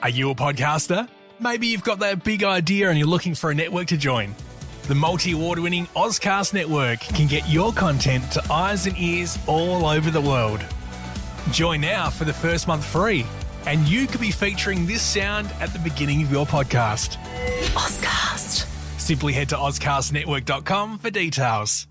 Are you a podcaster? Maybe you've got that big idea and you're looking for a network to join. The multi-award-winning Ozcast Network can get your content to eyes and ears all over the world. Join now for the first month free, and you could be featuring this sound at the beginning of your podcast. Ozcast. Simply head to ozcastnetwork.com for details.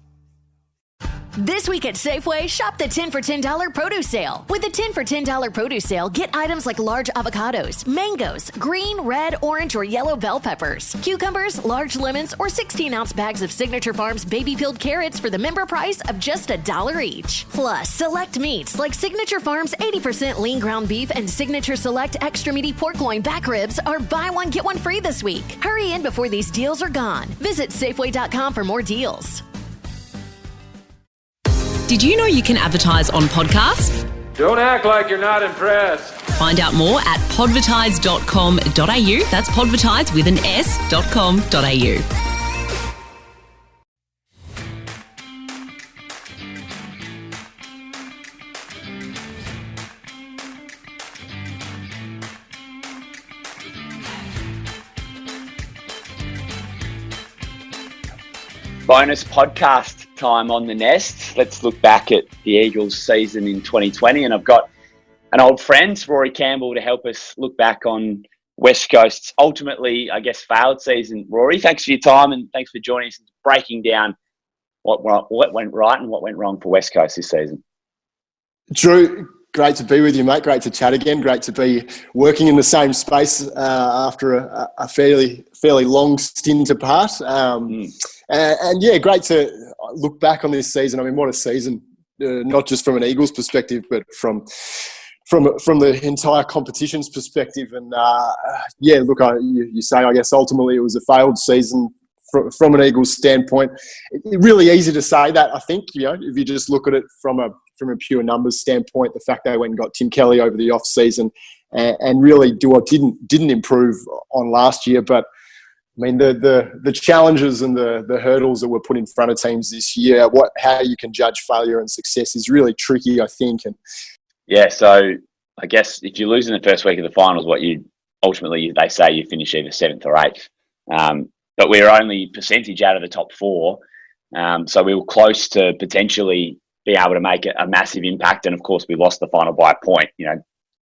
This week at Safeway, shop the 10 for $10 produce sale. With the 10 for $10 produce sale, get items like large avocados, mangoes, green, red, orange, or yellow bell peppers, cucumbers, large lemons, or 16-ounce bags of Signature Farms baby-peeled carrots for the member price of just $1 each. Plus, select meats like Signature Farms 80% lean ground beef and Signature Select extra meaty pork loin back ribs are buy one, get one free this week. Hurry in before these deals are gone. Visit Safeway.com for more deals. Did you know you can advertise on podcasts? Don't act like you're not impressed. Find out more at podvertise.com.au. That's podvertise with an s.com.au. Bonus podcast time on the Nest. Let's look back at the Eagles season in 2020. And I've got an old friend, Rory Campbell, to help us look back on West Coast's ultimately, I guess, failed season. Rory, thanks for your time and thanks for joining us and breaking down what went right and what went wrong for West Coast this season. Drew, great to be with you, mate. Great to chat again. Great to be working in the same space after a fairly long stint apart. And yeah, great to look back on this season. I mean, what a season, not just from an Eagles perspective, but from the entire competition's perspective. And yeah, look, you say, I guess ultimately it was a failed season from an Eagles standpoint. It's really easy to say that, I think, if you just look at it from a pure numbers standpoint, the fact they went and got Tim Kelly over the off season and really didn't improve on last year. But I mean, the challenges and the hurdles that were put in front of teams this year, how you can judge failure and success is really tricky, I think. And yeah, so I guess if you lose in the first week of the finals, they say you finish either 7th or 8th. But we were only percentage out of the top 4. So we were close to potentially being able to make a massive impact. And of course, we lost the final by a point,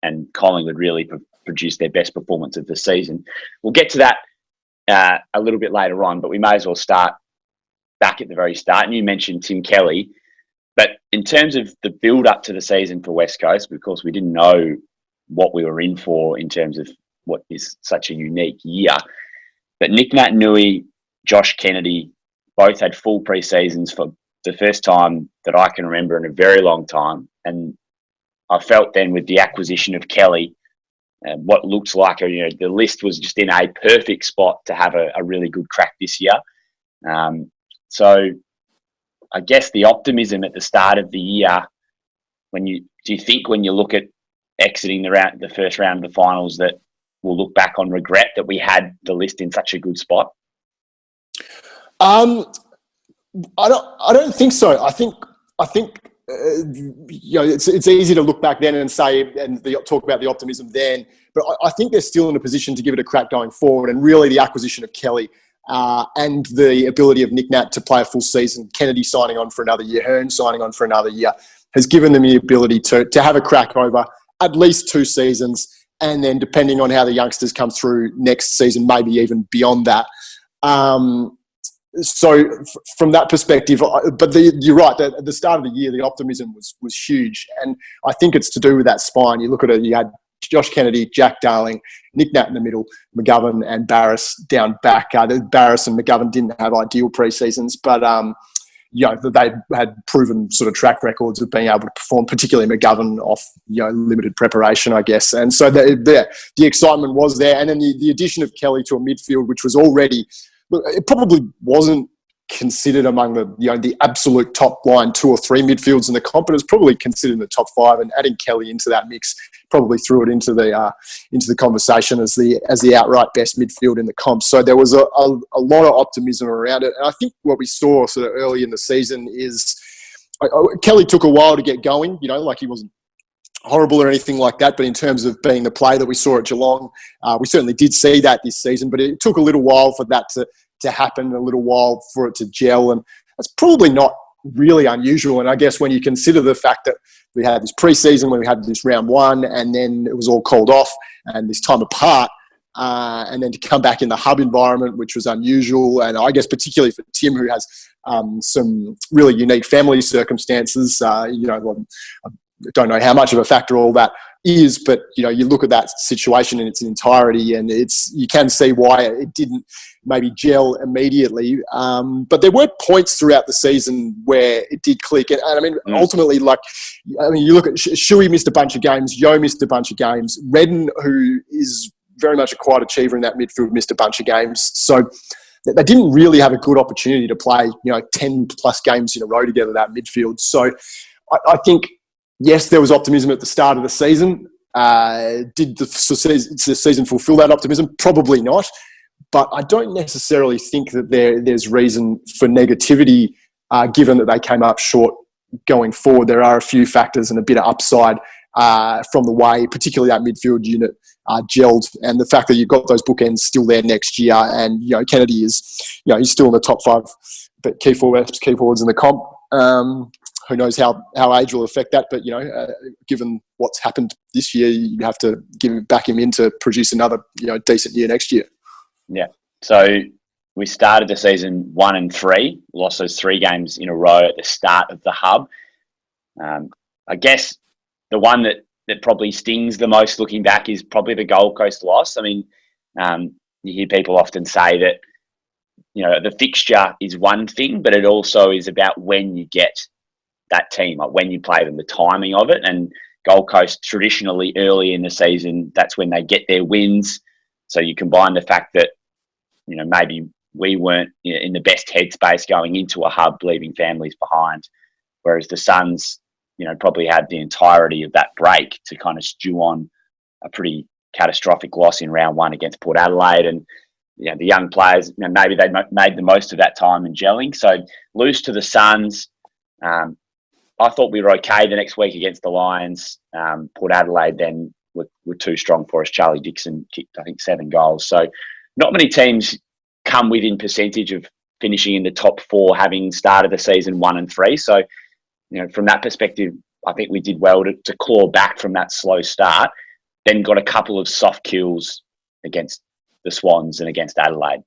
and Collingwood really produced their best performance of the season. We'll get to that a little bit later on, but we may as well start back at the very start. And you mentioned Tim Kelly, but in terms of the build up to the season for West Coast, because we didn't know what we were in for in terms of what is such a unique year. But Nick Naitanui, Josh Kennedy, both had full pre-seasons for the first time that I can remember in a very long time. And I felt then with the acquisition of Kelly, what looks like the list was just in a perfect spot to have a really good crack this year. So I guess the optimism at the start of the year, do you think when you look at exiting the first round of the finals that we'll look back on regret that we had the list in such a good spot? I don't think so. I think it's easy to look back then and say talk about the optimism then, but I think they're still in a position to give it a crack going forward. And really, the acquisition of Kelly and the ability of Nick Nat to play a full season, Kennedy signing on for another year, Hearn signing on for another year, has given them the ability to have a crack over at least 2 seasons, and then depending on how the youngsters come through next season, maybe even beyond that. So from that perspective, but you're right, at the start of the year, the optimism was huge. And I think it's to do with that spine. You look at it, you had Josh Kennedy, Jack Darling, Nick Nat in the middle, McGovern and Barras down back. Barras and McGovern didn't have ideal pre-seasons, but they had proven sort of track records of being able to perform, particularly McGovern off limited preparation, I guess. And so the excitement was there. And then the addition of Kelly to a midfield, which was already... It probably wasn't considered among the absolute top line 2 or 3 midfields in the comp, but it was probably considered in the top 5. And adding Kelly into that mix probably threw it into the conversation as the outright best midfield in the comp. So there was a lot of optimism around it. And I think what we saw sort of early in the season is Kelly took a while to get going. Like he wasn't horrible or anything like that, but in terms of being the play that we saw at Geelong, we certainly did see that this season, but it took a little while for that to happen, a little while for it to gel, and that's probably not really unusual. And I guess when you consider the fact that we had this pre-season, when we had this round one, and then it was all called off and this time apart, and then to come back in the hub environment, which was unusual, and I guess particularly for Tim, who has some really unique family circumstances, I don't know how much of a factor all that is, but you look at that situation in its entirety, and you can see why it didn't maybe gel immediately. But there were points throughout the season where it did click, and I mean, ultimately, you look at Shuey missed a bunch of games, Yo missed a bunch of games, Redden, who is very much a quiet achiever in that midfield, missed a bunch of games. So they didn't really have a good opportunity to play 10 plus games in a row together, that midfield. So I think, yes, there was optimism at the start of the season. Did the season fulfill that optimism? Probably not. But I don't necessarily think that there's reason for negativity, given that they came up short going forward. There are a few factors and a bit of upside from the way, particularly that midfield unit gelled, and the fact that you've got those bookends still there next year. And Kennedy is, he's still in the top 5, but key forwards in the comp. Who knows how age will affect that? But given what's happened this year, you have to back him in to produce another decent year next year. Yeah. So we started the season 1-3, lost those 3 games in a row at the start of the hub. I guess the one that probably stings the most looking back is probably the Gold Coast loss. I mean, you hear people often say that the fixture is one thing, but it also is about when you get that team, like when you play them, the timing of it. And Gold Coast traditionally early in the season, that's when they get their wins. So you combine the fact that, maybe we weren't in the best headspace going into a hub, leaving families behind, whereas the Suns, probably had the entirety of that break to kind of stew on a pretty catastrophic loss in round 1 against Port Adelaide. And, the young players, maybe they made the most of that time in gelling. So lose to the Suns. I thought we were okay the next week against the Lions. Port Adelaide then were too strong for us. Charlie Dixon kicked, I think, 7 goals. So not many teams come within percentage of finishing in the top 4, having started the season 1-3. So, from that perspective, I think we did well to claw back from that slow start, then got a couple of soft kills against the Swans and against Adelaide.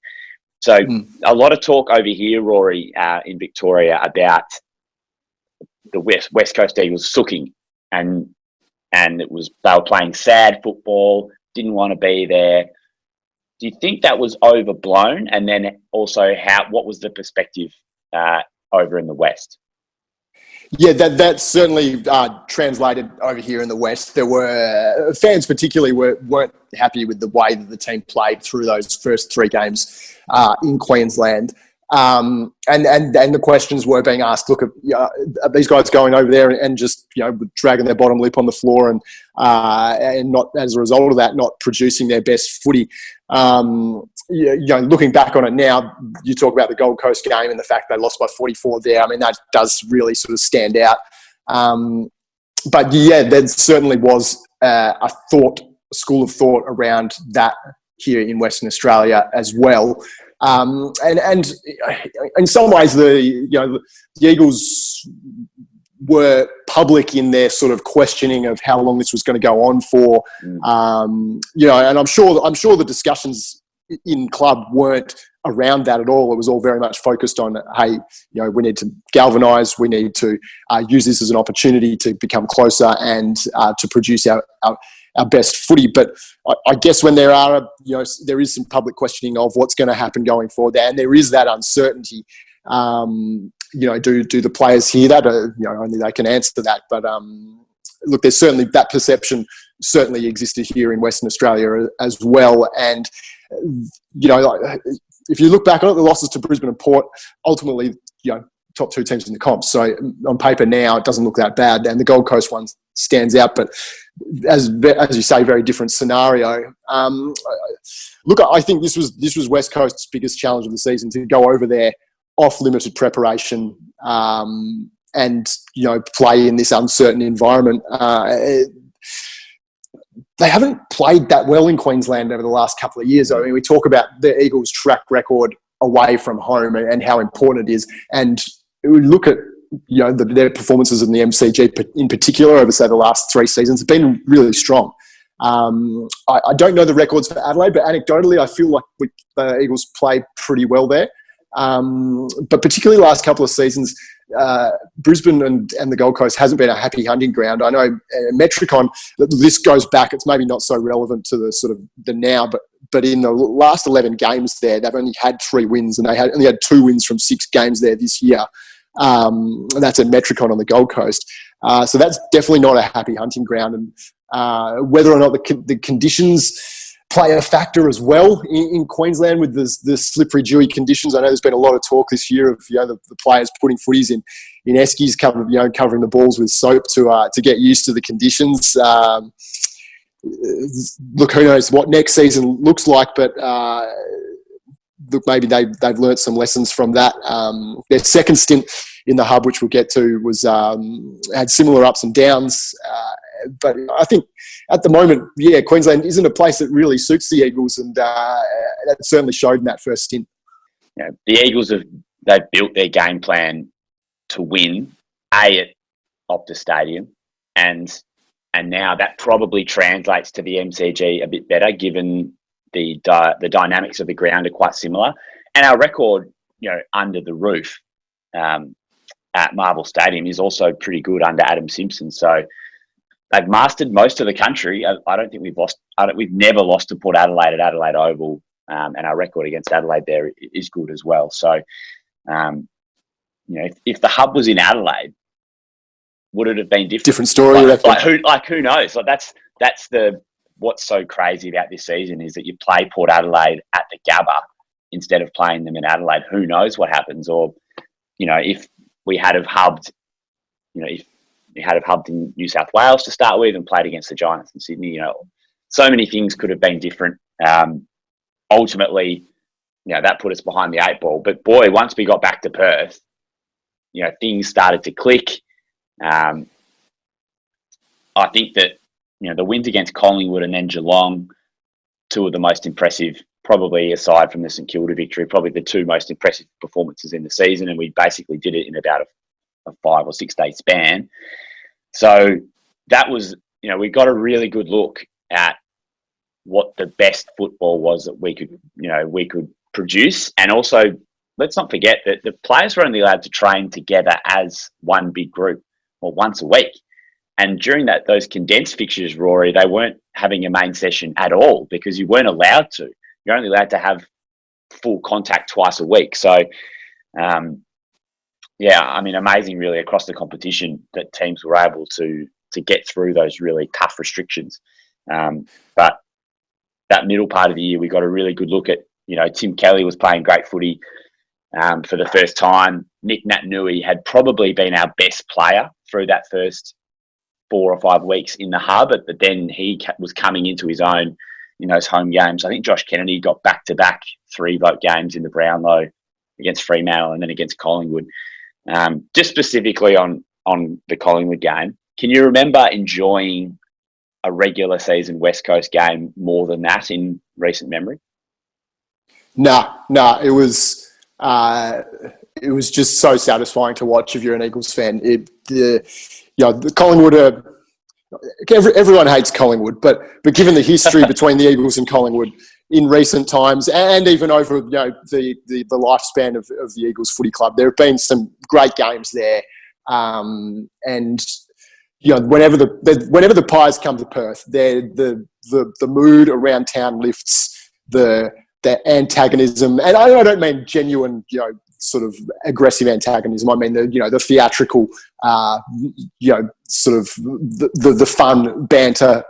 So a lot of talk over here, Rory, in Victoria about the West Coast Eagles sooking, and they were playing sad football, didn't want to be there. Do you think that was overblown? And then also, what was the perspective over in the West? Yeah, that certainly translated over here in the West. There were fans, particularly, weren't happy with the way that the team played through those first 3 games in Queensland. And the questions were being asked, look, are these guys going over there and just, dragging their bottom lip on the floor and not, as a result of that, not producing their best footy? Looking back on it now, you talk about the Gold Coast game and the fact they lost by 44 there. I mean, that does really sort of stand out. But yeah, there certainly was a school of thought around that here in Western Australia as well. And in some ways, the Eagles were public in their sort of questioning of how long this was going to go on for. And I'm sure the discussions in club weren't around that at all. It was all very much focused on, hey, we need to galvanise, we need to use this as an opportunity to become closer and to produce our best footy. But I guess when there is some public questioning of what's going to happen going forward, and there is that uncertainty. Do the players hear that? Only they can answer that. But look, there's certainly that perception certainly existed here in Western Australia as well. And if you look back on it, the losses to Brisbane and Port, ultimately, top 2 teams in the comp. So on paper now, it doesn't look that bad, and the Gold Coast one stands out. But as you say, very different scenario. Look, I think this was West Coast's biggest challenge of the season, to go over there off limited preparation and play in this uncertain environment. they haven't played that well in Queensland over the last couple of years. I mean, we talk about the Eagles' track record away from home and how important it is. And we look at, their performances in the MCG in particular over, say, the last 3 seasons have been really strong. I don't know the records for Adelaide, but anecdotally, I feel like the Eagles play pretty well there. But particularly last couple of seasons, Brisbane and the Gold Coast hasn't been a happy hunting ground. I know Metricon, this goes back, it's maybe not so relevant to the sort of the now, but in the last 11 games there, they've only had 3 wins, and they only had 2 wins from 6 games there this year. That's at Metricon on the Gold Coast. So that's definitely not a happy hunting ground. And whether or not the conditions play a factor as well in Queensland with the slippery, dewy conditions. I know there's been a lot of talk this year of the players putting footies in eskies, covering the balls with soap to get used to the conditions. Look, who knows what next season looks like, but look, maybe they've learnt some lessons from that. Their second stint in the hub, which we'll get to, was had similar ups and downs. But I think at the moment, Queensland isn't a place that really suits the Eagles, and that certainly showed in that first stint. The Eagles they've built their game plan to win at Optus Stadium, and now that probably translates to the MCG a bit better, given the dynamics of the ground are quite similar, and our record, under the roof at Marvel Stadium is also pretty good under Adam Simpson. So they've mastered most of the country. I don't think we've lost. We've never lost to Port Adelaide at Adelaide Oval, and our record against Adelaide there is good as well. So, if the hub was in Adelaide, would it have been different? Different story. Who knows? That's what's so crazy about this season is that you play Port Adelaide at the Gabba instead of playing them in Adelaide. Who knows what happens? Or, if we had have hubbed, if we had have hubbed in New South Wales to start with and played against the Giants in Sydney, so many things could have been different. Ultimately, that put us behind the 8 ball. But boy, once we got back to Perth, things started to click. I think that, the wins against Collingwood and then Geelong, 2 of the most impressive, probably aside from the St Kilda victory, probably the 2 most impressive performances in the season. And we basically did it in about a 5 or 6 day span. So that was, we got a really good look at what the best football was that we could produce. And also, let's not forget that the players were only allowed to train together as one big group, or once a week. And during those condensed fixtures, Rory, they weren't having a main session at all because you weren't allowed to. You're only allowed to have full contact twice a week. So, amazing really across the competition that teams were able to get through those really tough restrictions. But that middle part of the year, we got a really good look at, Tim Kelly was playing great footy for the first time. Nick Naitanui had probably been our best player through that first 4 or 5 weeks in the hub, but then he was coming into his own in those home games. I think Josh Kennedy got back-to-back 3-vote games in the Brownlow against Fremantle and then against Collingwood. Just specifically on the Collingwood game, can you remember enjoying a regular season West Coast game more than that in recent memory? No, it was just so satisfying to watch if you're an Eagles fan. The Collingwood everyone hates Collingwood, but given the history between the Eagles and Collingwood in recent times, and even over the lifespan of the Eagles Footy Club, there have been some great games there. And whenever the Pies come to Perth, the mood around town lifts. The antagonism, and I don't mean genuine, sort of aggressive antagonism. I mean the theatrical, sort of the fun banter.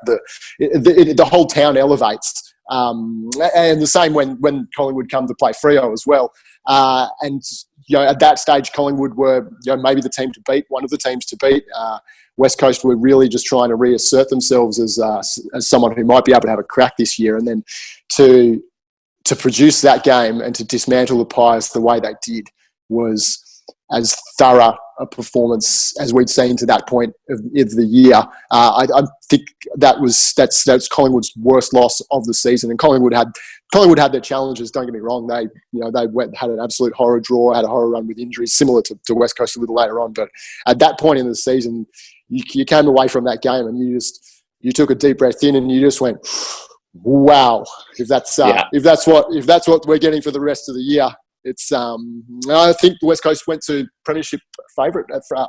The whole town elevates, and the same when Collingwood come to play Freo as well. And at that stage, Collingwood were maybe the team to beat, one of the teams to beat. West Coast were really just trying to reassert themselves as someone who might be able to have a crack this year, and then to produce that game and to dismantle the Pies the way they did was as thorough a performance as we'd seen to that point of the year. I think that's Collingwood's worst loss of the season, and Collingwood had their challenges. Don't get me wrong; they had an absolute horror draw, had a horror run with injuries, similar to West Coast a little later on. But at that point in the season, you came away from that game and you took a deep breath in and you just went, wow! If that's what we're getting for the rest of the year. It's. I think West Coast went to premiership favourite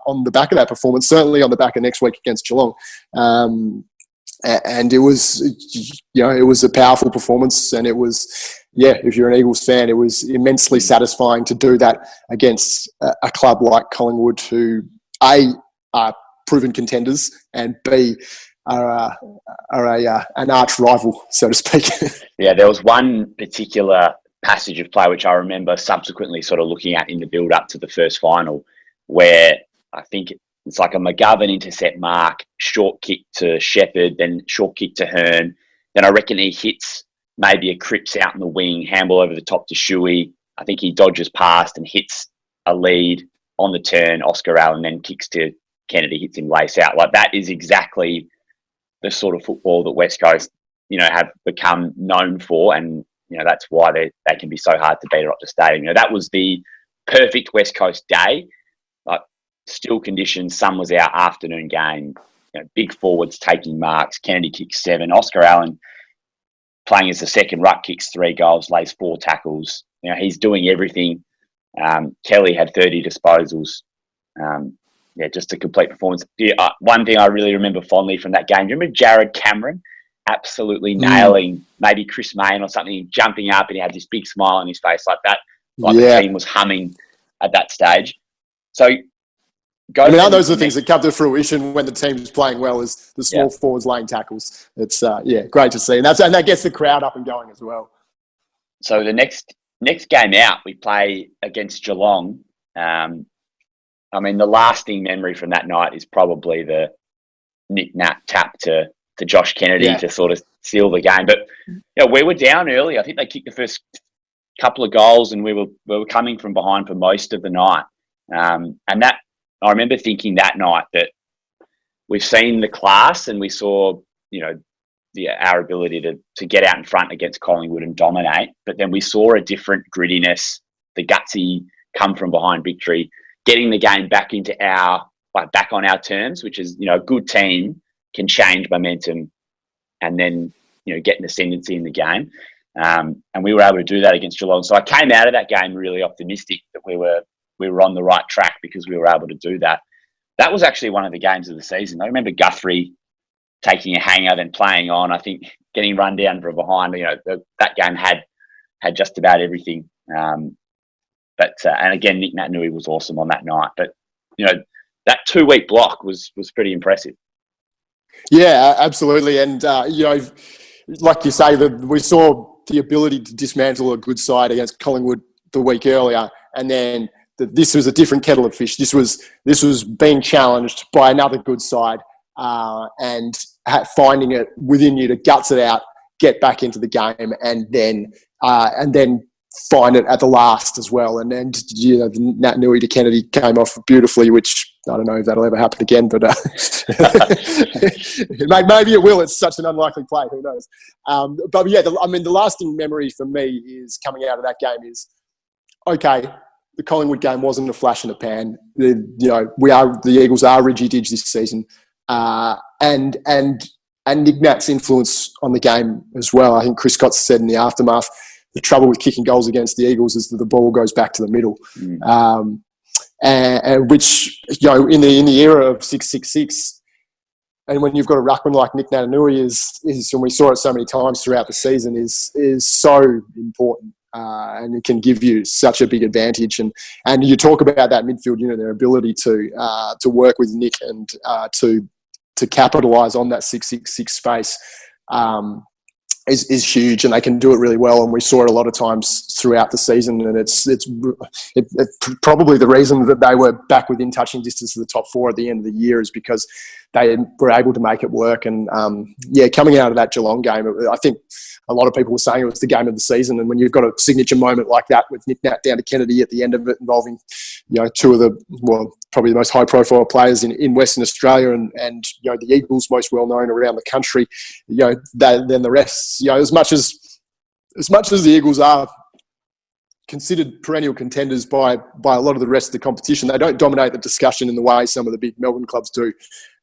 on the back of that performance. Certainly on the back of next week against Geelong, and it was, it was a powerful performance. And it was, if you're an Eagles fan, it was immensely satisfying to do that against a club like Collingwood, who A, are proven contenders, and B, are an arch rival, so to speak. Yeah, there was one particular passage of play which I remember subsequently sort of looking at in the build up to the first final, where I think it's like a McGovern intercept mark, short kick to Shepherd, then short kick to Hearn. Then I reckon he hits maybe a Cripps out in the wing, handball over the top to Shuey. I think he dodges past and hits a lead on the turn, Oscar Allen, then kicks to Kennedy, hits him lace out. Like, that is exactly the sort of football that West Coast, have become known for. And that's why they can be so hard to beat at Optus Stadium. That was the perfect West Coast day. Like, still conditions, sun was out, afternoon game. Big forwards taking marks. Kennedy kicks 7. Oscar Allen playing as the second ruck, kicks 3 goals, lays 4 tackles. He's doing everything. Kelly had 30 disposals. Just a complete performance. One thing I really remember fondly from that game, do you remember Jared Cameron absolutely nailing maybe Chris Main or something, jumping up, and he had this big smile on his face like that, the team was humming at that stage. So those are the things that come to fruition when the team's playing well, is the small forwards laying tackles. It's great to see, and that gets the crowd up and going as well. So the next game out, we play against Geelong. The lasting memory from that night is probably the Nick Nat tap to Josh Kennedy to sort of seal the game. But we were down early. I think they kicked the first couple of goals, and we were coming from behind for most of the night. And that, I remember thinking that night that we've seen the class, and we saw our ability to get out in front against Collingwood and dominate. But then we saw a different grittiness, the gutsy come from behind victory, getting the game back back on our terms, which is, a good team can change momentum and then, get an ascendancy in the game. And we were able to do that against Geelong. So I came out of that game really optimistic that we were on the right track because we were able to do that. That was actually one of the games of the season. I remember Guthrie taking a hanger, then playing on, I think getting run down from behind. That game had just about everything. And again, Nick Natanui was awesome on that night. But, that 2-week block was pretty impressive. Yeah, absolutely. And, like you say, we saw the ability to dismantle a good side against Collingwood the week earlier. And then this was a different kettle of fish. This was being challenged by another good side and finding it within you to guts it out, get back into the game, and then find it at the last as well. And then, Nat Nui to Kennedy came off beautifully, which I don't know if that'll ever happen again, but maybe it will. It's such an unlikely play. Who knows? The lasting memory for me is coming out of that game is, okay, the Collingwood game wasn't a flash in the pan. The Eagles are ridgy-dig this season. And Nick Nat's influence on the game as well. I think Chris Scott said in the aftermath, the trouble with kicking goals against the Eagles is that the ball goes back to the middle. And which, in the era of 666, and when you've got a ruckman like Nick Natanui is, and we saw it so many times throughout the season, is so important. And it can give you such a big advantage. And you talk about that midfield unit, their ability to work with Nick and to capitalise on that 666 space is huge, and they can do it really well. And we saw it a lot of times throughout the season. And it's probably the reason that they were back within touching distance of the top 4 at the end of the year is because they were able to make it work. And coming out of that Geelong game, I think a lot of people were saying it was the game of the season. And when you've got a signature moment like that with Nick Nat down to Kennedy at the end of it, involving two of probably the most high-profile players in Western Australia, and the Eagles most well known around the country. Then the rest. As much as the Eagles are considered perennial contenders by a lot of the rest of the competition, they don't dominate the discussion in the way some of the big Melbourne clubs do,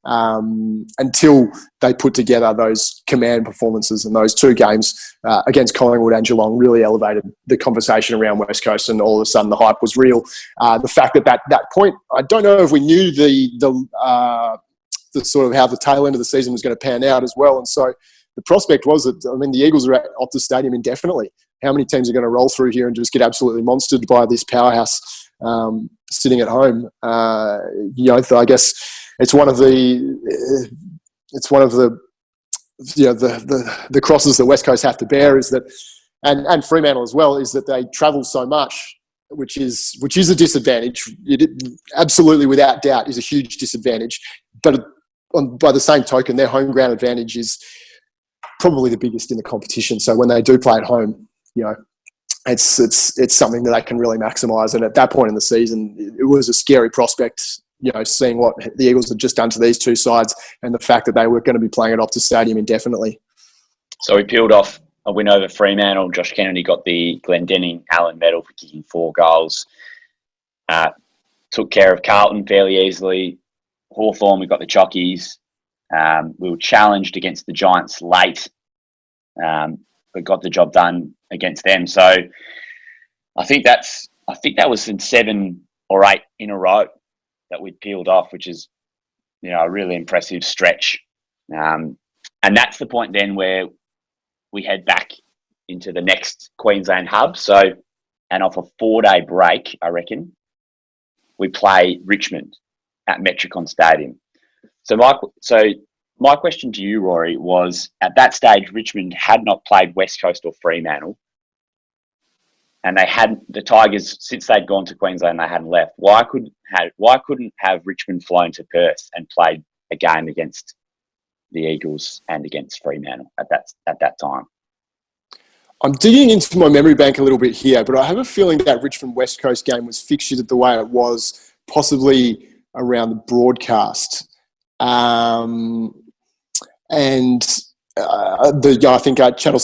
until they put together those command performances, and those two games against Collingwood and Geelong really elevated the conversation around West Coast, and all of a sudden the hype was real. The fact that point, I don't know if we knew the sort of how the tail end of the season was going to pan out as well, and so the prospect was that, the Eagles are at Optus Stadium indefinitely. How many teams are going to roll through here and just get absolutely monstered by this powerhouse sitting at home? So I guess it's one of the the crosses that West Coast have to bear, is that, and Fremantle as well, is that they travel so much, which is a disadvantage. It absolutely, without doubt, is a huge disadvantage. But by the same token, their home ground advantage is probably the biggest in the competition. So when they do play at home, it's something that they can really maximise. And at that point in the season, it was a scary prospect, seeing what the Eagles had just done to these two sides, and the fact that they were going to be playing at Optus Stadium indefinitely. So we peeled off a win over Fremantle. Josh Kennedy got the Glendenning Allen medal for kicking 4 goals. Took care of Carlton fairly easily. Hawthorn, we got the Chockies. We were challenged against the Giants late, but got the job done against them. So I think that was in 7 or 8 in a row that we'd peeled off, which is, a really impressive stretch. And that's the point then where we head back into the next Queensland hub. So, and off a 4-day break, I reckon, we play Richmond at Metricon Stadium. So my question to you, Rory, was, at that stage, Richmond had not played West Coast or Fremantle, and the Tigers, since they'd gone to Queensland, they hadn't left. Why couldn't have Richmond flown to Perth and played a game against the Eagles and against Fremantle at that time? I'm digging into my memory bank a little bit here, but I have a feeling that Richmond West Coast game was fixtured the way it was, possibly around the broadcast. I think Channel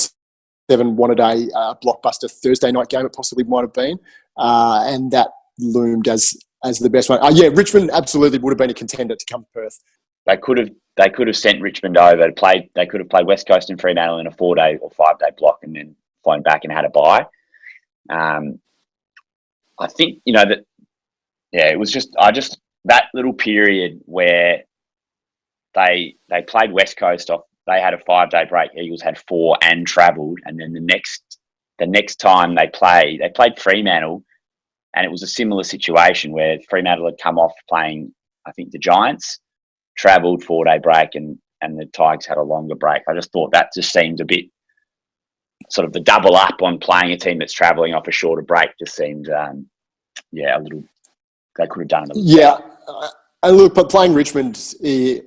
7 wanted a blockbuster Thursday night game. It possibly might have been, and that loomed as the best one. Richmond absolutely would have been a contender to come to Perth. They could have sent Richmond over to play. They could have played West Coast and Fremantle in a 4-day or 5-day block, and then flown back and had a bye. I think that. Yeah, it was just that little period where they played West Coast off. They had a 5-day break. Eagles had 4 and travelled, and then the next time they played Fremantle, and it was a similar situation where Fremantle had come off playing, I think, the Giants, travelled 4-day break, and the Tigers had a longer break. I just thought that just seemed a bit sort of the double up on playing a team that's travelling off a shorter break. Just seemed a little. They could have done it. Yeah. And look, but playing Richmond in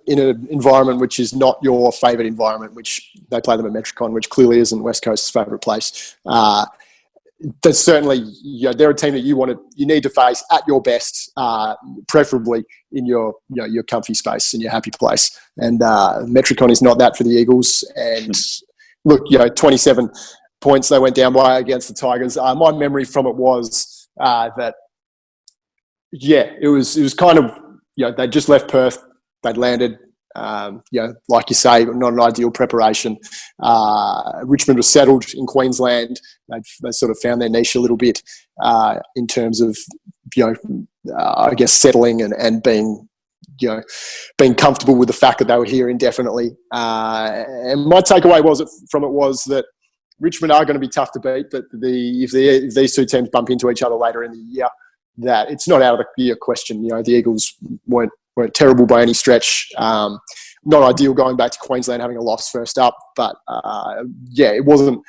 an environment which is not your favourite environment, which they play them at Metricon, which clearly isn't West Coast's favourite place, that's certainly, they're a team that you need to face at your best, preferably in your comfy space, in your happy place. And Metricon is not that for the Eagles. And look, 27 points they went down by against the Tigers. My memory from it was that. Yeah, it was kind of, they'd just left Perth, they'd landed, like you say, not an ideal preparation. Richmond was settled in Queensland. They sort of found their niche a little bit in terms of, I guess, settling and being comfortable with the fact that they were here indefinitely. And my takeaway from it was that Richmond are going to be tough to beat, but if these two teams bump into each other later in the year, that it's not out of the year question. The Eagles weren't terrible by any stretch. Not ideal going back to Queensland having a loss first up, but it wasn't.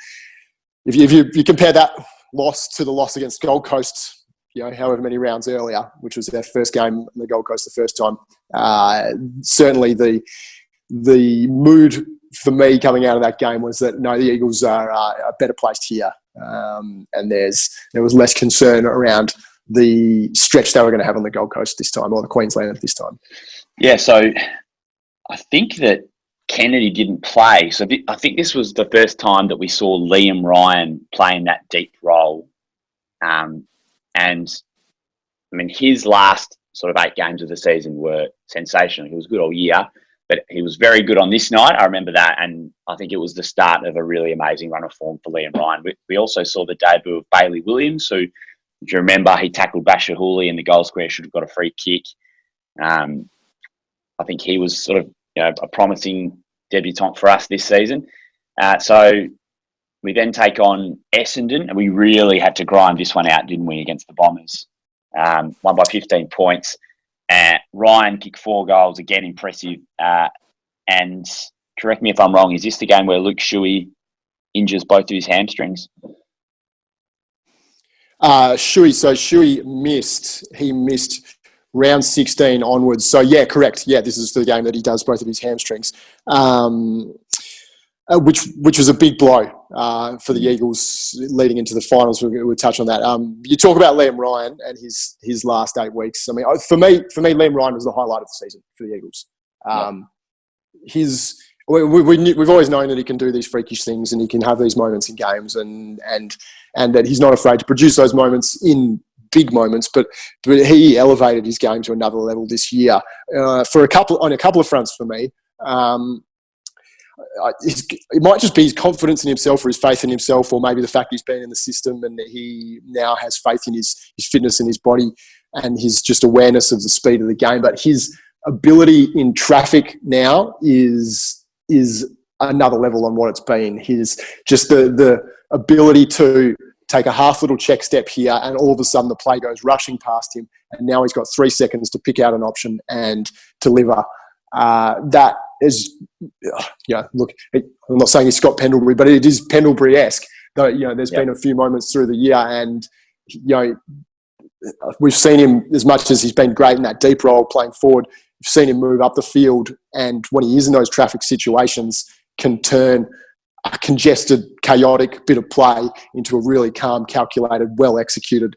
If you compare that loss to the loss against Gold Coast, however many rounds earlier, which was their first game in the Gold Coast the first time, certainly the mood for me coming out of that game was that no, the Eagles are better placed here, and there was less concern around the stretch they were going to have on the Gold Coast this time, or the Queensland this time. Yeah, so I think that Kennedy didn't play. So I think this was the first time that we saw Liam Ryan playing that deep role. And I mean, his last sort of 8 games of the season were sensational. He was good all year, but he was very good on this night. I remember that. And I think it was the start of a really amazing run of form for Liam Ryan. We also saw the debut of Bailey Williams, who, if you remember, he tackled Basher Hooley in the goal square, should have got a free kick. I think he was sort of a promising debutant for us this season. So we then take on Essendon, and we really had to grind this one out, didn't we, against the Bombers? Won by 15 points. Ryan kicked 4 goals, again impressive. And correct me if I'm wrong, is this the game where Luke Shuey injures both of his hamstrings? Shuey missed. He missed round 16 onwards. So, yeah, correct. Yeah, this is the game that he does both of his hamstrings, which was a big blow for the Eagles leading into the finals. We'll touch on that. You talk about Liam Ryan and his last 8 weeks. I mean, for me, Liam Ryan was the highlight of the season for the Eagles. We've always known that he can do these freakish things and he can have these moments in games, and that he's not afraid to produce those moments in big moments. But he elevated his game to another level this year on a couple of fronts for me. It might just be his confidence in himself or his faith in himself, or maybe the fact he's been in the system and he now has faith in his fitness in his body and his just awareness of the speed of the game. But his ability in traffic now is another level on what it's been. His just the ability to take a half little check step here and all of a sudden the play goes rushing past him, and now he's got 3 seconds to pick out an option and deliver. That is, look, I'm not saying he's Scott Pendlebury, but it is Pendlebury-esque. Though, there's been a few moments through the year, and we've seen him, as much as he's been great in that deep role playing forward, we've seen him move up the field, and when he is in those traffic situations, can turn a congested, chaotic bit of play into a really calm, calculated, well-executed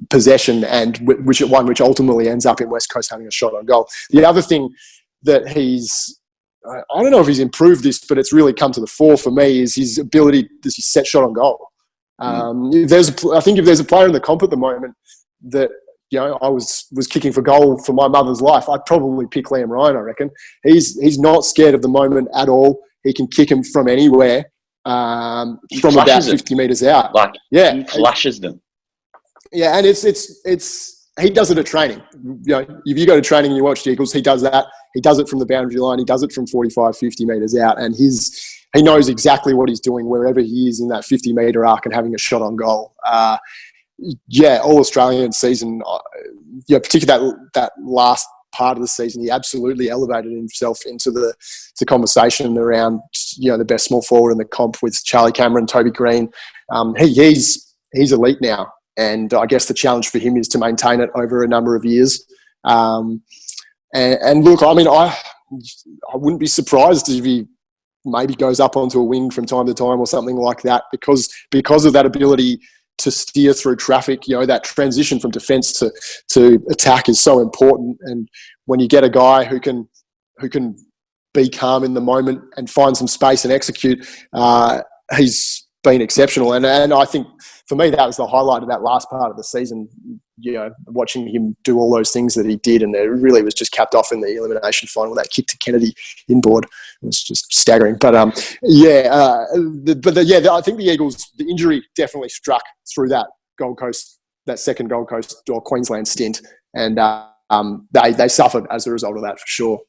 possession, and which ultimately ends up in West Coast having a shot on goal. The other thing that I don't know if he's improved this, but it's really come to the fore for me, is his ability, his set shot on goal. I think if there's a player in the comp at the moment that I was kicking for goal for my mother's life, I'd probably pick Liam Ryan. I reckon he's not scared of the moment at all. He can kick him from anywhere, from about 50 metres out. He flushes them. Yeah, and it's he does it at training. If you go to training and you watch the Eagles, he does that. He does it from the boundary line. He does it from 45, 50 metres out, and he knows exactly what he's doing wherever he is in that 50-metre arc and having a shot on goal. All Australian season, particularly that last part of the season, he absolutely elevated himself into the conversation around the best small forward in the comp with Charlie Cameron, Toby Green. He's elite now, and I guess the challenge for him is to maintain it over a number of years. And look, I mean, I wouldn't be surprised if he maybe goes up onto a wing from time to time or something like that, because of that ability to steer through traffic. That transition from defence to attack is so important. And when you get a guy who can be calm in the moment and find some space and execute, he's been exceptional. And I think for me, that was the highlight of that last part of the season, watching him do all those things that he did. And it really was just capped off in the elimination final. That kick to Kennedy inboard was just staggering. But I think the Eagles, the injury definitely struck through that second Gold Coast or Queensland stint. And they suffered as a result of that, for sure.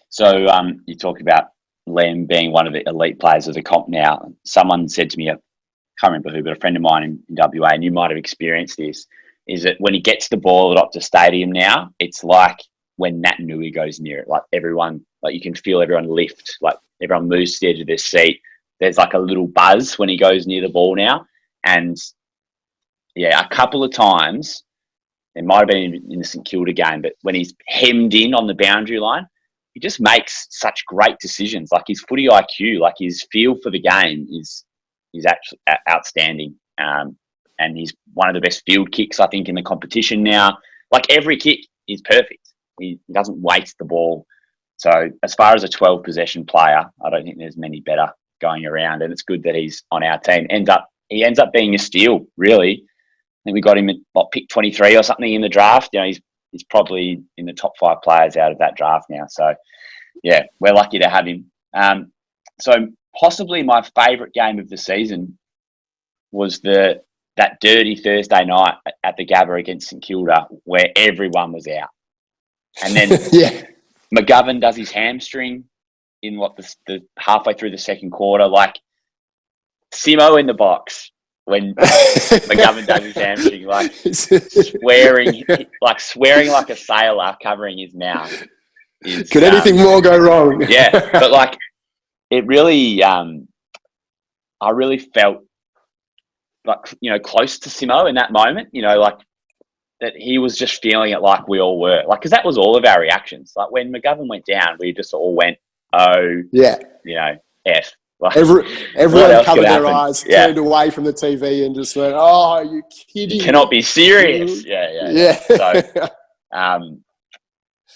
So you talk about Liam being one of the elite players of the comp now. Someone said to me, I can't remember who, but a friend of mine in WA, and you might have experienced this, is that when he gets the ball at Optus Stadium now, it's like when Nat Nui goes near it. Like everyone, you can feel everyone lift, like everyone moves to the edge of their seat. There's like a little buzz when he goes near the ball now. And a couple of times, it might have been in the St Kilda game, but when he's hemmed in on the boundary line, he just makes such great decisions. Like his footy IQ, like his feel for the game is actually outstanding. and he's one of the best field kicks, I think, in the competition now. Like, every kick is perfect. He doesn't waste the ball. So as far as a 12-possession player, I don't think there's many better going around, and it's good that he's on our team. He ends up being a steal, really. I think we got him at pick 23 or something in the draft. You know, he's probably in the top 5 players out of that draft now. So, yeah, we're lucky to have him. So possibly my favourite game of the season was that dirty Thursday night at the Gabba against St Kilda, where everyone was out. And then McGovern does his hamstring in the halfway through the second quarter. Like, Simo in the box when McGovern does his hamstring, like swearing like a sailor, covering his mouth. Could anything more go wrong? Yeah, but like, it really, I really felt like, you know, close to Simo in that moment. You know, like, that he was just feeling it like we all were. Like, because that was all of our reactions. Like, when McGovern went down, we just all went, oh, yeah, you know, F. Like, everyone covered their eyes, turned away from the TV, and just went, "Oh, are you kidding? You cannot be serious." Yeah. So, I don't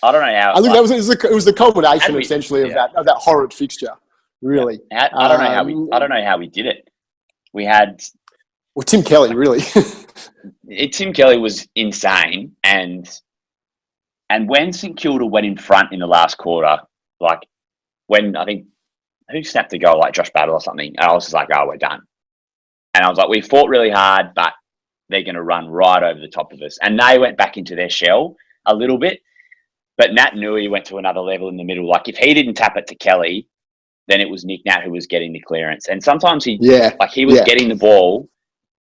know how. I think it was the culmination essentially of that horrid fixture. Really, I don't know how we did it. We had Tim Kelly, really. Tim Kelly was insane, and when St Kilda went in front in the last quarter, like, when I think, who snapped a goal, like Josh Battle or something, and I was just like, oh, we're done. And I was like, we fought really hard, but they're going to run right over the top of us. And they went back into their shell a little bit, but Nat Nui went to another level in the middle. Like, if he didn't tap it to Kelly, then it was Nick Nat who was getting the clearance. And sometimes he was getting the ball,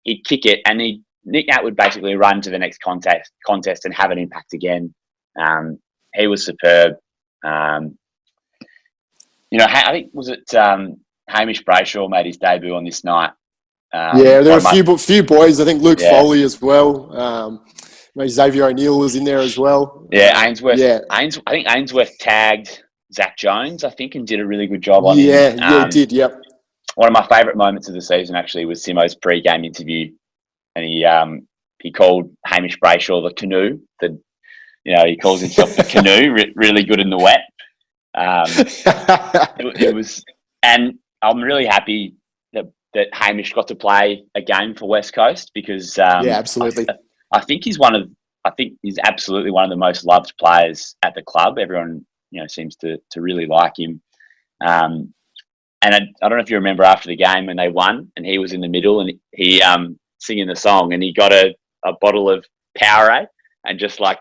he'd kick it, and Nick Nat would basically run to the next contest and have an impact again. He was superb. You know, I think, was it Hamish Brayshaw made his debut on this night? There were a few boys. I think Luke Foley as well. Maybe Xavier O'Neill was in there as well. Yeah, Ainsworth. Yeah. I think Ainsworth tagged Zach Jones, I think, and did a really good job on him. Yeah, he did, yep. One of my favourite moments of the season, actually, was Simo's pre-game interview. And he called Hamish Brayshaw the canoe. He calls himself the canoe, really good in the wet. It was, and I'm really happy that Hamish got to play a game for West Coast, because absolutely. I think he's absolutely one of the most loved players at the club. Everyone, you know, seems to really like him. And I don't know if you remember after the game when they won, and he was in the middle, and he singing the song, and he got a bottle of Powerade and just like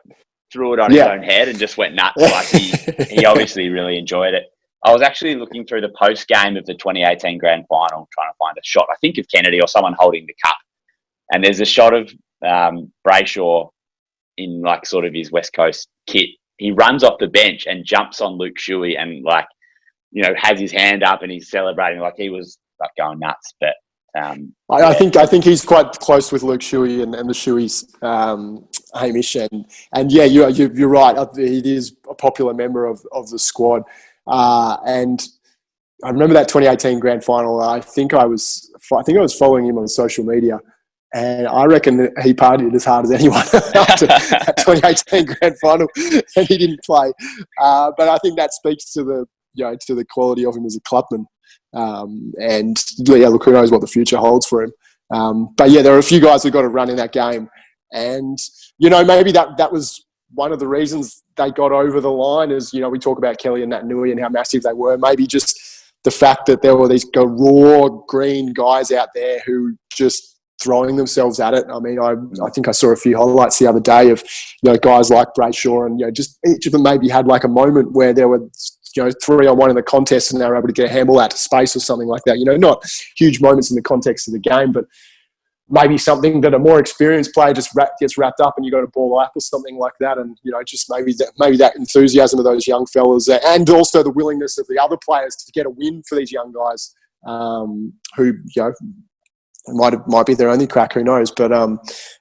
threw it on his own head and just went nuts. Like, he obviously really enjoyed it. I was actually looking through the post game of the 2018 grand final, trying to find a shot, I think, of Kennedy or someone holding the cup. And there's a shot of Brayshaw in like sort of his West Coast kit. He runs off the bench and jumps on Luke Shuey and, like, you know, has his hand up and he's celebrating. Like, he was like going nuts. But I think he's quite close with Luke Shuey and the Shueys, Hamish, and you're right. He is a popular member of the squad, and I remember that 2018 grand final. I think I was following him on social media, and I reckon that he partied as hard as anyone after that 2018 grand final, and he didn't play. But I think that speaks to the quality of him as a clubman. Look, who knows what the future holds for him. But there are a few guys who got a run in that game, and you know, maybe that was one of the reasons they got over the line. Is, you know, we talk about Kelly and Nat Nui and how massive they were. Maybe just the fact that there were these raw green guys out there who just throwing themselves at it. I mean, I think I saw a few highlights the other day of, you know, guys like Brayshaw, and, you know, just each of them maybe had like a moment where there were, you know, 3-on-1 in the contest and they were able to get a handball out to space or something like that. You know, not huge moments in the context of the game, but maybe something that a more experienced player just gets wrapped up and you got a ball up or something like that. And, you know, just maybe that enthusiasm of those young fellas, and also the willingness of the other players to get a win for these young guys, who, you know, might be their only crack, who knows. But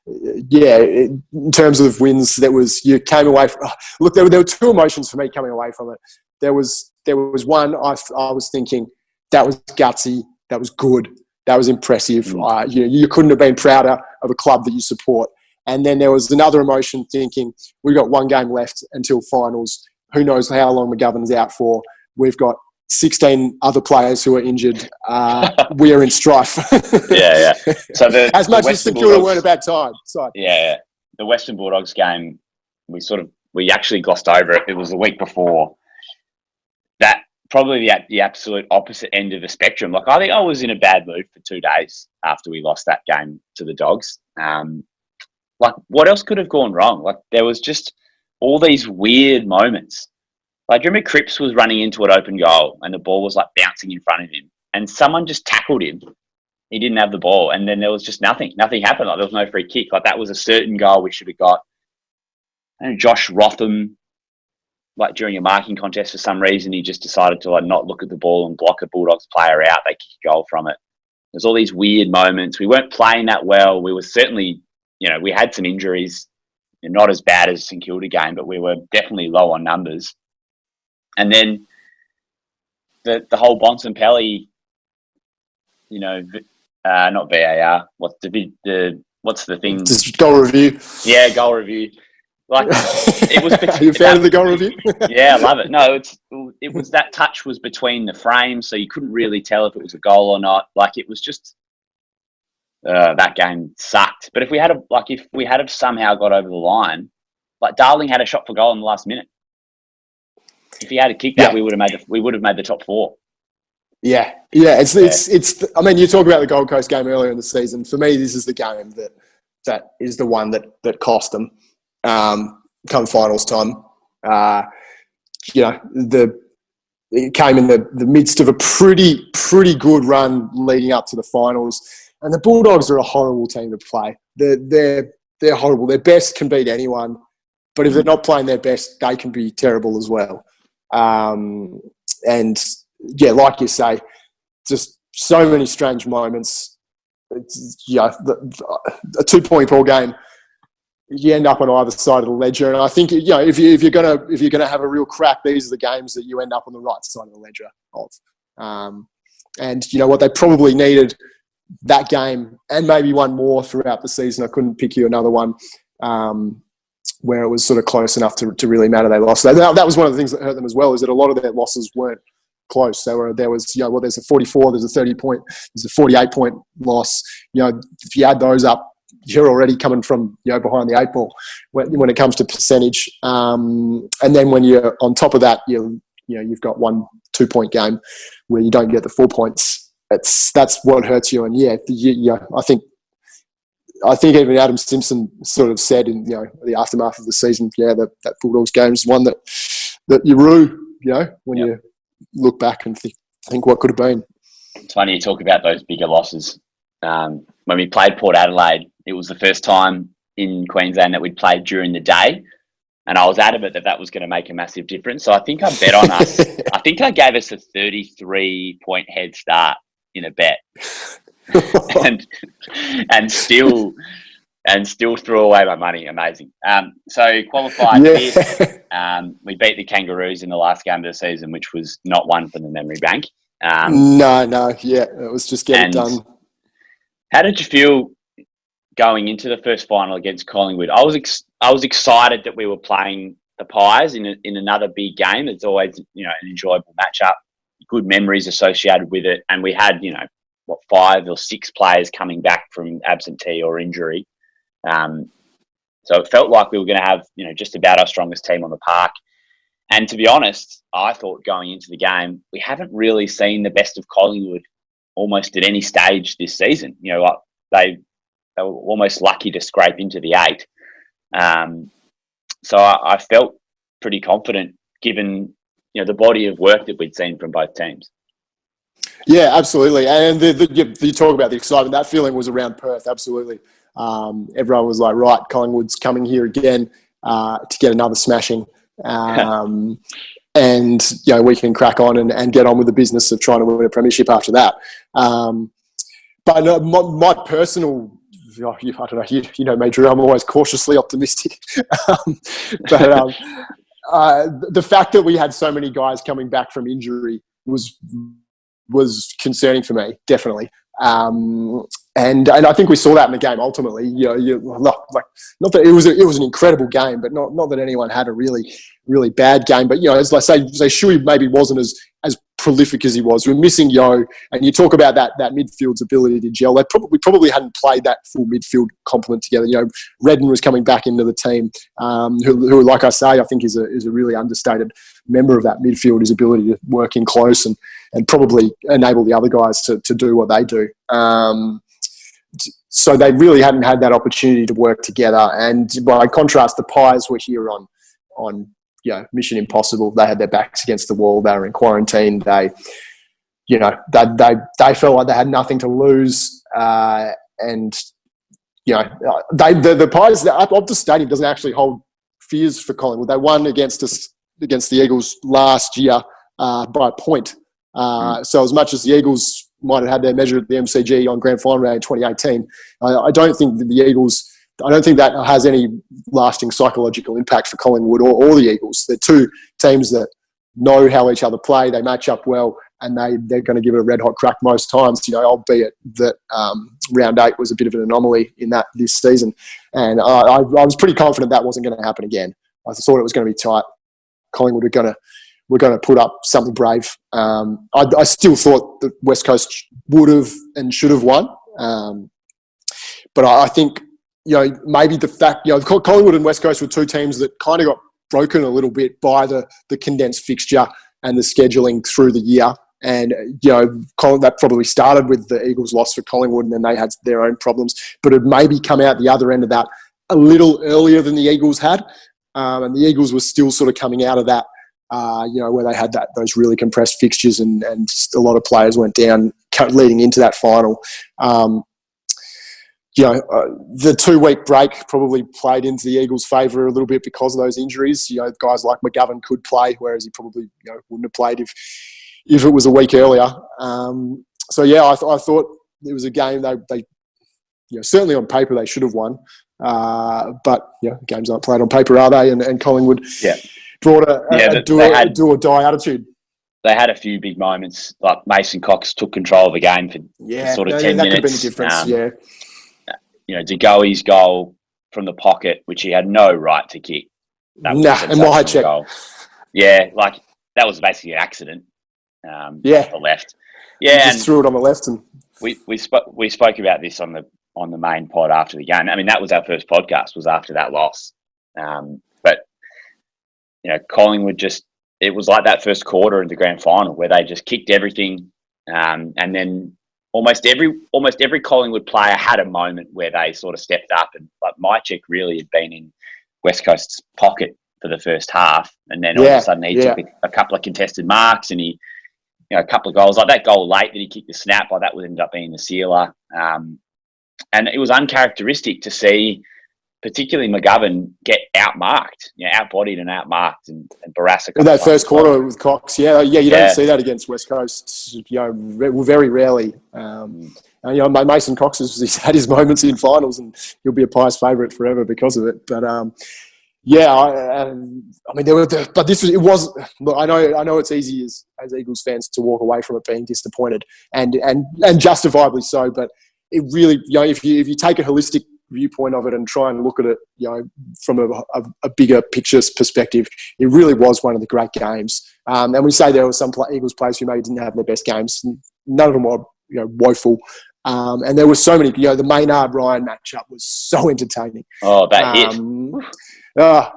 in terms of wins, you came away from, look, there were two emotions for me coming away from it. There was one, I was thinking, that was gutsy, that was good. That was impressive. You couldn't have been prouder of a club that you support. And then there was another emotion thinking, we've got one game left until finals. Who knows how long McGovern's out for. We've got 16 other players who are injured. We are in strife. Yeah. So as much as St Kilda weren't a bad time. So. Yeah. The Western Bulldogs game, we actually glossed over it. It was the week before. That probably the absolute opposite end of the spectrum. Like, I think I was in a bad mood for 2 days after we lost that game to the Dogs. Like, what else could have gone wrong? Like, there was just all these weird moments. Like, do you remember Cripps was running into an open goal and the ball was like bouncing in front of him and someone just tackled him. He didn't have the ball, and then there was just nothing. Nothing happened. Like, there was no free kick. Like, that was a certain goal we should have got. And Josh Rotham, like, during a marking contest, for some reason, he just decided to, like, not look at the ball and block a Bulldogs player out. They kick a goal from it. There's all these weird moments. We weren't playing that well. We were certainly, we had some injuries. Not as bad as St Kilda game, but we were definitely low on numbers. And then the whole Bontempelli, not VAR. What's the thing? Just goal review. Yeah, goal review. Like, it was. Are you a fan of the goal review? Yeah, I love it. No, it was that touch was between the frames, so you couldn't really tell if it was a goal or not. Like, it was just that game sucked. But if we had somehow got over the line, like, Darling had a shot for goal in the last minute. If he had kicked that, we would have made the top 4. Yeah. It's. I mean, you talk about the Gold Coast game earlier in the season. For me, this is the game that is the one that cost them. Come finals time, it came in the midst of a pretty good run leading up to the finals, and the Bulldogs are a horrible team to play. They're horrible. Their best can beat anyone, but if they're not playing their best, they can be terrible as well. And yeah, like you say, just so many strange moments. A 2-point ball game. You end up on either side of the ledger, and I think if you're gonna have a real crack, these are the games that you end up on the right side of the ledger of. And you know what, they probably needed that game and maybe one more throughout the season. I couldn't pick you another one where it was sort of close enough to really matter. They lost. That was one of the things that hurt them as well, is that a lot of their losses weren't close. There was there's a 44, there's a 30-point, there's a 48-point loss. If you add those up, you're already coming from behind the 8 ball when it comes to percentage. And then when you're on top of that, you've got 1-2 point game where you don't get the 4 points. That's what hurts you. And I think even Adam Simpson sort of said in the aftermath of the season, that Bulldogs game is one that you rue. When you look back and think what could have been. It's funny you talk about those bigger losses. When we played Port Adelaide, it was the first time in Queensland that we'd played during the day, and I was adamant that was going to make a massive difference. So I think I bet on us. I think I gave us a 33-point head start in a bet, and still threw away my money. Amazing. So qualified fifth. We beat the Kangaroos in the last game of the season, which was not one from the memory bank. It was just getting done. How did you feel going into the first final against Collingwood? I was excited that we were playing the Pies in another big game. It's always an enjoyable matchup, good memories associated with it, and we had 5 or 6 players coming back from absentee or injury. So it felt like we were going to have just about our strongest team on the park. And to be honest, I thought going into the game, we haven't really seen the best of Collingwood almost at any stage this season. They were almost lucky to scrape into the 8. So I felt pretty confident given the body of work that we'd seen from both teams. Yeah, absolutely. And you talk about the excitement. That feeling was around Perth, absolutely. Everyone was like, right, Collingwood's coming here again to get another smashing. And we can crack on and get on with the business of trying to win a premiership after that. But my personal, I don't know, me, Drew, I'm always cautiously optimistic. But the fact that we had so many guys coming back from injury was concerning for me, definitely. And I think we saw that in the game ultimately. Not that it was an incredible game, but not that anyone had a really bad game. But as I say Shuey maybe wasn't as prolific as he was. We're missing Yo, and you talk about that midfield's ability to gel. We probably hadn't played that full midfield complement together. Redden was coming back into the team, who like I say, I think is a really understated member of that midfield. His ability to work in close and probably enable the other guys to do what they do. So they really hadn't had that opportunity to work together. And by contrast, the Pies were here on Mission Impossible. They had their backs against the wall. They were in quarantine. They felt like they had nothing to lose. The Pies, the Optus Stadium doesn't actually hold fears for Collingwood. They won against the Eagles last year by a point. So as much as the Eagles might have had their measure at the MCG on grand final round in 2018, I don't think that has any lasting psychological impact for Collingwood or the Eagles. They're two teams that know how each other play. They match up well, and they're going to give it a red hot crack most times. Albeit that round 8 was a bit of an anomaly in that this season, and I was pretty confident that wasn't going to happen again. I thought it was going to be tight. Collingwood were going to put up something brave. I still thought that West Coast would have and should have won, but I think maybe the fact Collingwood and West Coast were two teams that kind of got broken a little bit by the condensed fixture and the scheduling through the year. And, that probably started with the Eagles' loss for Collingwood, and then they had their own problems. But it maybe come out the other end of that a little earlier than the Eagles had. And the Eagles were still sort of coming out of that, where they had those really compressed fixtures and just a lot of players went down leading into that final. The 2-week break probably played into the Eagles' favour a little bit because of those injuries. Guys like McGovern could play, whereas he probably wouldn't have played if it was a week earlier. I thought it was a game they certainly on paper they should have won. But games aren't played on paper, are they? And Collingwood brought a do or die attitude. They had a few big moments, like Mason Cox took control of the game for sort of 10 minutes. That could have been the difference, De Goey's goal from the pocket, which he had no right to kick. And why check? Goal. Yeah, that was basically an accident. Off the left. Yeah, he just threw it on the left, and we spoke about this on the main pod after the game. I mean, that was our first podcast. Was after that loss, but Collingwood it was like that first quarter in the grand final where they just kicked everything, and then almost every Collingwood player had a moment where they sort of stepped up, and Mychek really had been in West Coast's pocket for the first half, and then all of a sudden he took a couple of contested marks, and he, a couple of goals, like that goal late that he kicked the snap, that would end up being the sealer, and it was uncharacteristic to see, particularly McGovern, get outmarked, outbodied and outmarked, and Barassa. In that first quarter with Cox, you don't see that against West Coast, very rarely. Mason Cox he's had his moments in finals, and he'll be a Pies favourite forever because of it. But but it was. Look, I know it's easy as Eagles fans to walk away from it being disappointed, and justifiably so. But it really, if you take a holistic viewpoint of it and try and look at it, from a bigger picture perspective, it really was one of the great games. And we say there were some Eagles players who maybe didn't have their best games. None of them were, woeful. And there were so many. The Maynard-Ryan matchup was so entertaining. Oh, that hit.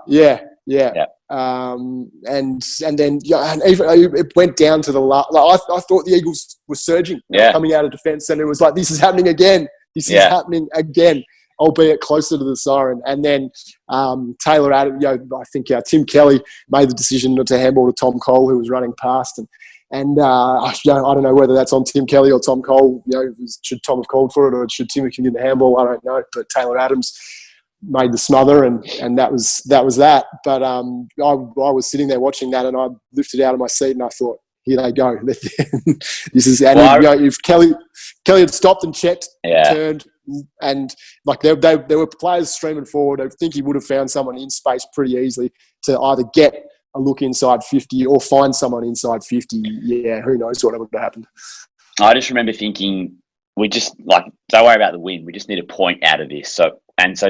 Yeah. And then and even it went down to the last. I thought the Eagles were surging, coming out of defence, and it was like, this is happening again. This is happening again, albeit closer to the siren. And then Taylor Adams, I think Tim Kelly made the decision not to handball to Tom Cole, who was running past, and I don't know whether that's on Tim Kelly or Tom Cole. Should Tom have called for it, or should Tim have given the handball? I don't know. But Taylor Adams made the smother, and that was that. But I was sitting there watching that, and I lifted out of my seat, and I thought, here they go. This is, and if Kelly had stopped and checked, turned, and there were players streaming forward, I think he would have found someone in space pretty easily to either get a look inside 50 or find someone inside 50. Yeah, who knows what would have happened. I just remember thinking, we just don't worry about the win. We just need a point out of this. So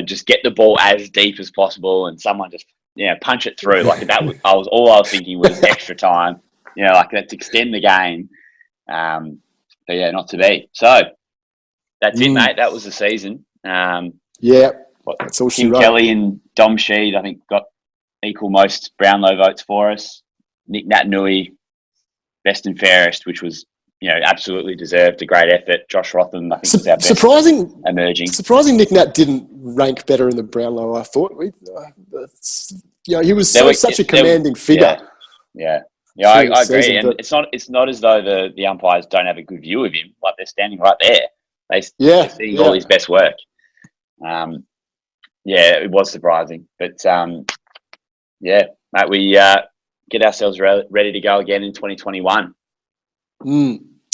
just get the ball as deep as possible, and someone just punch it through. Like that was I was thinking was extra time. Let's extend the game. But yeah, not to be. So that's it, mate. That was the season. That's all she Tim wrote. Kelly and Dom Sheed, I think, got equal most Brownlow votes for us. Nick Nat Nui, best and fairest, which was absolutely deserved. A great effort. Josh Rotham, I think, was our best emerging. Surprising Nick Nat didn't rank better in the Brownlow, I thought. He was such a commanding figure. Yeah, I agree. Season, and it's not as though the umpires don't have a good view of him. Like, they're standing right there. They're seeing all his best work. It was surprising. But, mate, we get ourselves ready to go again in 2021.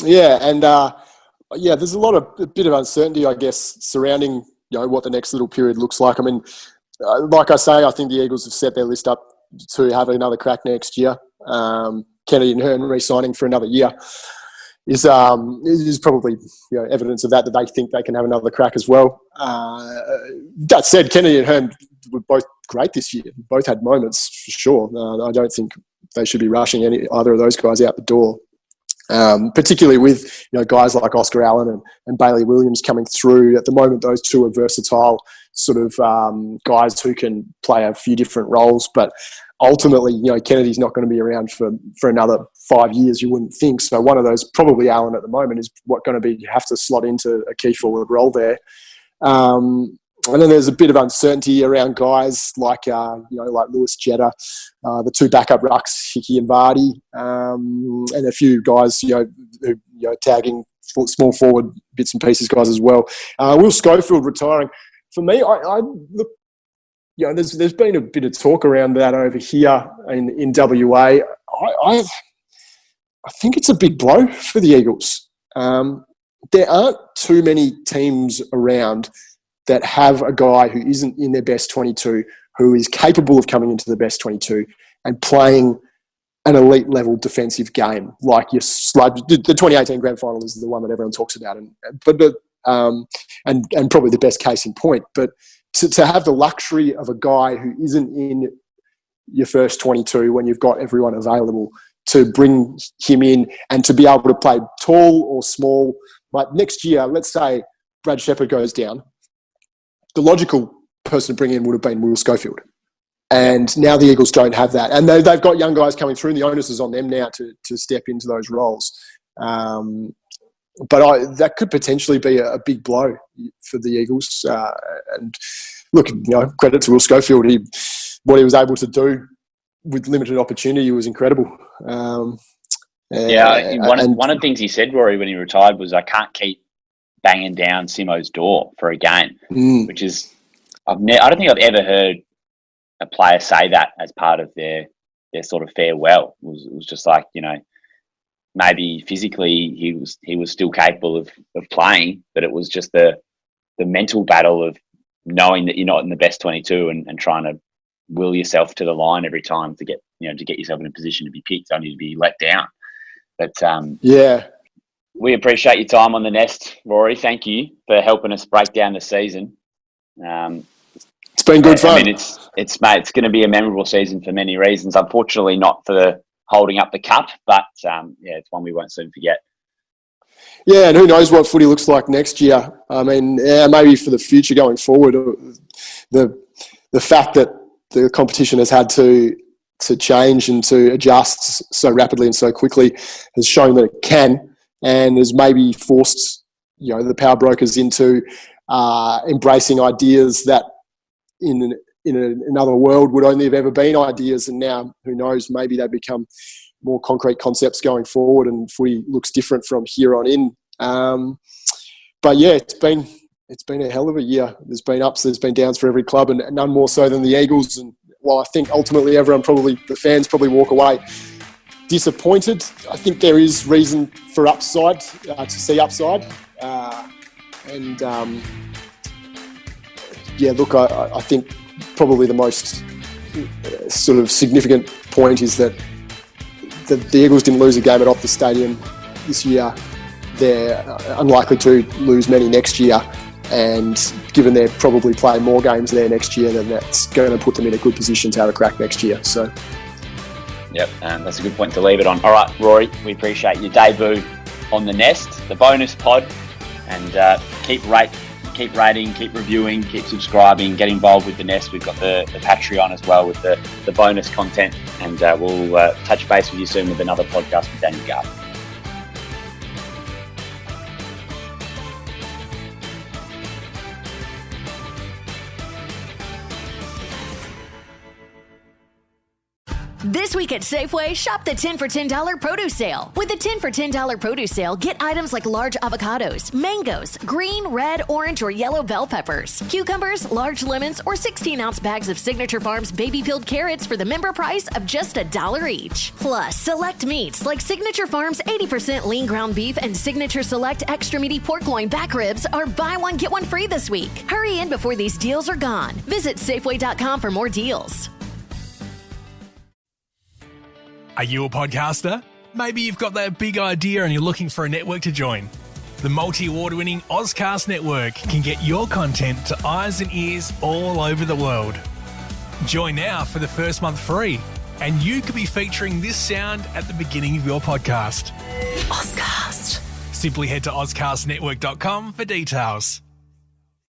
Yeah, and there's a bit of uncertainty, I guess, surrounding what the next little period looks like. I mean, like I say, I think the Eagles have set their list up to have another crack next year. Kennedy and Hearn re-signing for another year is probably evidence of that they think they can have another crack as well. That said, Kennedy and Hearn were both great this year. Both had moments for sure. I don't think they should be rushing either of those guys out the door. Particularly with guys like Oscar Allen and Bailey Williams coming through. At the moment, those two are versatile sort of guys who can play a few different roles. But ultimately, Kennedy's not going to be around for another 5 years, you wouldn't think. So one of those, probably Allen at the moment, is going to be have to slot into a key forward role there. And then there's a bit of uncertainty around guys like Lewis Jetta, the two backup rucks, Hickey and Vardy, and a few guys, who tagging small forward bits and pieces guys as well. Will Schofield retiring. For me, I look, there's been a bit of talk around that over here in WA. I think it's a big blow for the Eagles. There aren't too many teams around that have a guy who isn't in their best 22, who is capable of coming into the best 22 and playing an elite level defensive game. Like the 2018 grand final is the one that everyone talks about, and probably the best case in point. But to have the luxury of a guy who isn't in your first 22 when you've got everyone available, to bring him in and to be able to play tall or small. Like next year, let's say Brad Shepherd goes down, the logical person to bring in would have been Will Schofield. And now the Eagles don't have that. And they've got young guys coming through, and the onus is on them now to step into those roles. But that could potentially be a big blow for the Eagles. And look, credit to Will Schofield. What he was able to do with limited opportunity was incredible. One of the things he said, Rory, when he retired was, I can't keep banging down Simo's door for a game, which is, I don't think I've ever heard a player say that as part of their sort of farewell. It was just like, maybe physically he was still capable of playing, but it was just the mental battle of knowing that you're not in the best 22 and trying to will yourself to the line every time to get yourself in a position to be picked, only to be let down. But we appreciate your time on the nest, Rory. Thank you for helping us break down the season. It's been good fun. I mean, it's going to be a memorable season for many reasons. Unfortunately, not for holding up the cup, but it's one we won't soon forget. Yeah, and who knows what footy looks like next year. I mean, maybe for the future going forward, the fact that the competition has had to change and to adjust so rapidly and so quickly has shown that it can, and has maybe forced the power brokers into embracing ideas that in another world would only have ever been ideas, and now who knows, maybe they become more concrete concepts going forward, and footy looks different from here on in. But yeah, it's been a hell of a year. There's been ups, there's been downs for every club, and none more so than the Eagles. And while I think ultimately the fans probably walk away disappointed, I think there is reason for upside, to see upside. I think probably the most sort of significant point is that the Eagles didn't lose a game at Optus Stadium this year they're unlikely to lose many next year. And given they're probably playing more games there next year, then that's going to put them in a good position to have a crack next year. So, yep, that's a good point to leave it on. All right, Rory, we appreciate your debut on the Nest, the bonus pod, and keep rating, keep reviewing, keep subscribing, get involved with the Nest. We've got the Patreon as well with the bonus content, and we'll touch base with you soon with another podcast with Daniel Garth. This week at Safeway, shop the 10 for $10 produce sale. With the 10 for $10 produce sale, get items like large avocados, mangoes, green, red, orange, or yellow bell peppers, cucumbers, large lemons, or 16-ounce bags of Signature Farms baby peeled carrots for the member price of just $1 each. Plus, select meats like Signature Farms 80% lean ground beef and Signature Select extra meaty pork loin back ribs are buy one, get one free this week. Hurry in before these deals are gone. Visit Safeway.com for more deals. Are you a podcaster? Maybe you've got that big idea and you're looking for a network to join. The multi-award-winning Ozcast Network can get your content to eyes and ears all over the world. Join now for the first month free, and you could be featuring this sound at the beginning of your podcast. Ozcast. Simply head to ozcastnetwork.com for details.